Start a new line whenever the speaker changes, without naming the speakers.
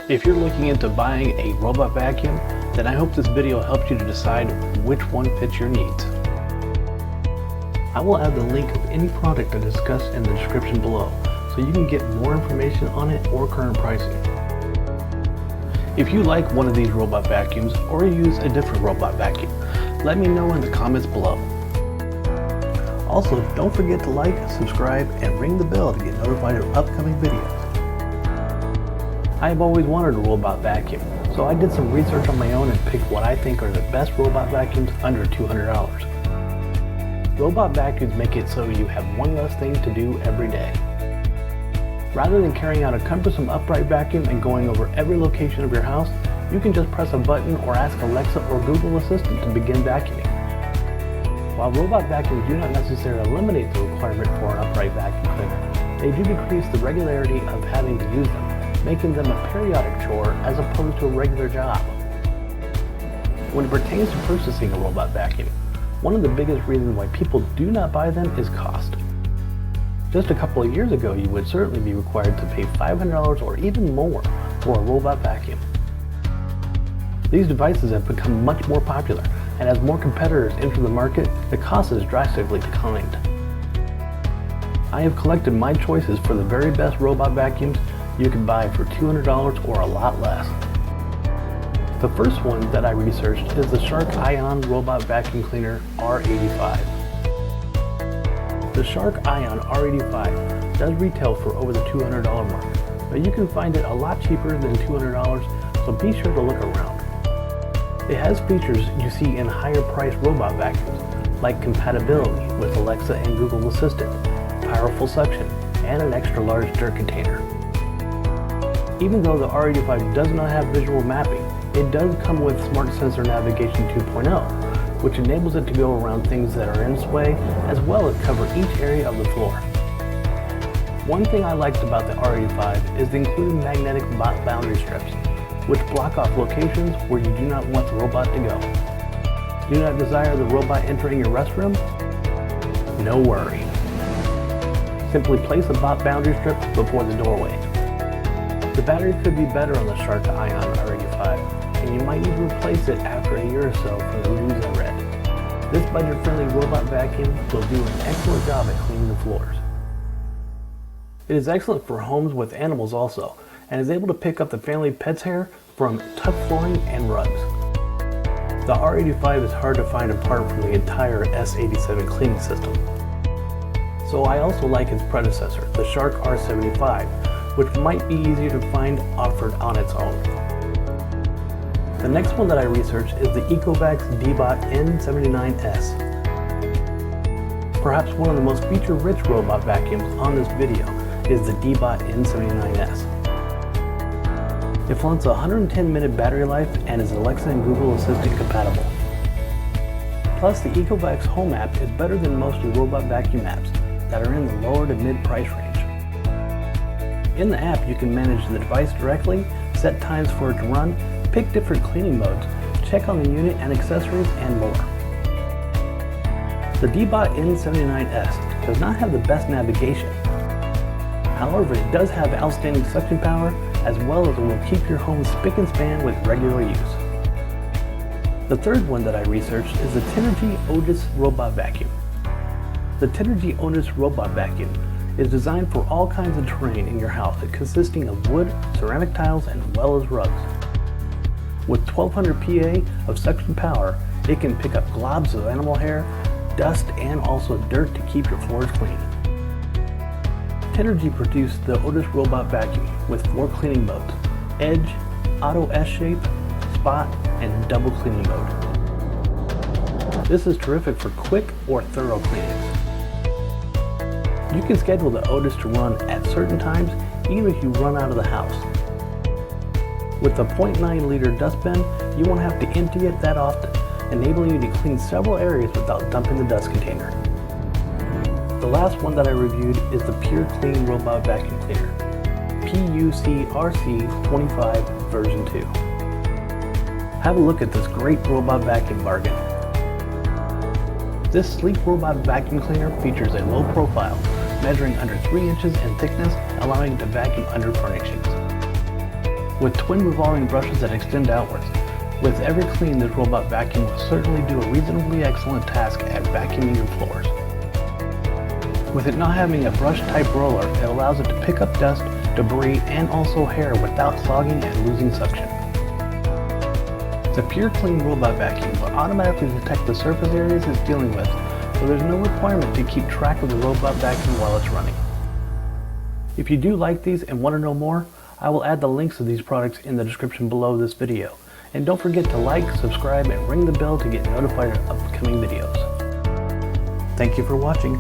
If you're looking into buying a robot vacuum, then I hope this video helps you to decide which one fits your needs. I will add the link of any product I discuss in the description below, so you can get more information on it or current pricing. If you like one of these robot vacuums or you use a different robot vacuum, let me know in the comments below. Also, don't forget to like, subscribe, and ring the bell to get notified of upcoming videos. I have always wanted a robot vacuum, so I did some research on my own and picked what I think are the best robot vacuums under $200. Robot vacuums make it so you have one less thing to do every day. Rather than carrying out a cumbersome upright vacuum and going over every location of your house, you can just press a button or ask Alexa or Google Assistant to begin vacuuming. While robot vacuums do not necessarily eliminate the requirement for an upright vacuum cleaner, they do decrease the regularity of having to use them, making them a periodic chore as opposed to a regular job. When it pertains to purchasing a robot vacuum, one of the biggest reasons why people do not buy them is cost. Just a couple of years ago, you would certainly be required to pay $500 or even more for a robot vacuum. These devices have become much more popular, and as more competitors enter the market, the cost has drastically declined. I have collected my choices for the very best robot vacuums you can buy for $200 or a lot less. The first one that I researched is the Shark Ion Robot Vacuum Cleaner R85. The Shark Ion R85 does retail for over the $200 mark, but you can find it a lot cheaper than $200, so be sure to look around. It has features you see in higher priced robot vacuums, like compatibility with Alexa and Google Assistant, powerful suction, and an extra large dirt container. Even though the R85 does not have visual mapping, it does come with Smart Sensor Navigation 2.0, which enables it to go around things that are in its way, as well as cover each area of the floor. One thing I liked about the R85 is the included magnetic boundary strips, which block off locations where you do not want the robot to go. Do not desire the robot entering your restroom? No worry. Simply place a boundary strip before the doorway. The battery could be better on the Shark Ion R85, and you might need to replace it after a year or so from the reviews I read. This budget-friendly robot vacuum will do an excellent job at cleaning the floors. It is excellent for homes with animals also, and is able to pick up the family pet's hair from tough flooring and rugs. The R85 is hard to find apart from the entire S87 cleaning system. So I also like its predecessor, the Shark R75, which might be easier to find offered on its own. The next one that I researched is the Ecovacs Deebot N79S. Perhaps one of the most feature-rich robot vacuums on this video is the Deebot N79S. It flaunts a 110-minute battery life and is Alexa and Google Assistant compatible. Plus, the Ecovacs Home app is better than most of the robot vacuum apps that are in the lower to mid price range. In the app, you can manage the device directly, set times for it to run, pick different cleaning modes, check on the unit and accessories, and more. The Deebot N79S does not have the best navigation. However, it does have outstanding suction power, as well as it will keep your home spick and span with regular use. The third one that I researched is the Tenergy Otis Robot Vacuum. The Tenergy Otis Robot Vacuum is designed for all kinds of terrain in your house, consisting of wood, ceramic tiles, as well as rugs. With 1200 PA of suction power, it can pick up globs of animal hair, dust, and also dirt to keep your floors clean. Tenergy produced the Otis Robot Vacuum with 4 cleaning modes: Edge, Auto S-Shape, Spot, and Double Cleaning mode. This is terrific for quick or thorough cleanings. You can schedule the Otis to run at certain times, even if you run out of the house. With the 0.9 liter dustbin, you won't have to empty it that often, enabling you to clean several areas without dumping the dust container. The last one that I reviewed is the Pure Clean Robot Vacuum Cleaner, PUCRC25 version 2. Have a look at this great robot vacuum bargain. This sleek robot vacuum cleaner features a low profile, measuring under 3 inches in thickness, allowing it to vacuum under furnishings. with twin revolving brushes that extend outwards. With every clean, this robot vacuum will certainly do a reasonably excellent task at vacuuming your floors. With it not having a brush-type roller, it allows it to pick up dust, debris, and also hair without clogging and losing suction. The Pure Clean Robot Vacuum will automatically detect the surface areas it's dealing with, so there's no requirement to keep track of the robot vacuum while it's running. If you do like these and want to know more, I will add the links to these products in the description below this video. And don't forget to like, subscribe, and ring the bell to get notified of upcoming videos. Thank you for watching.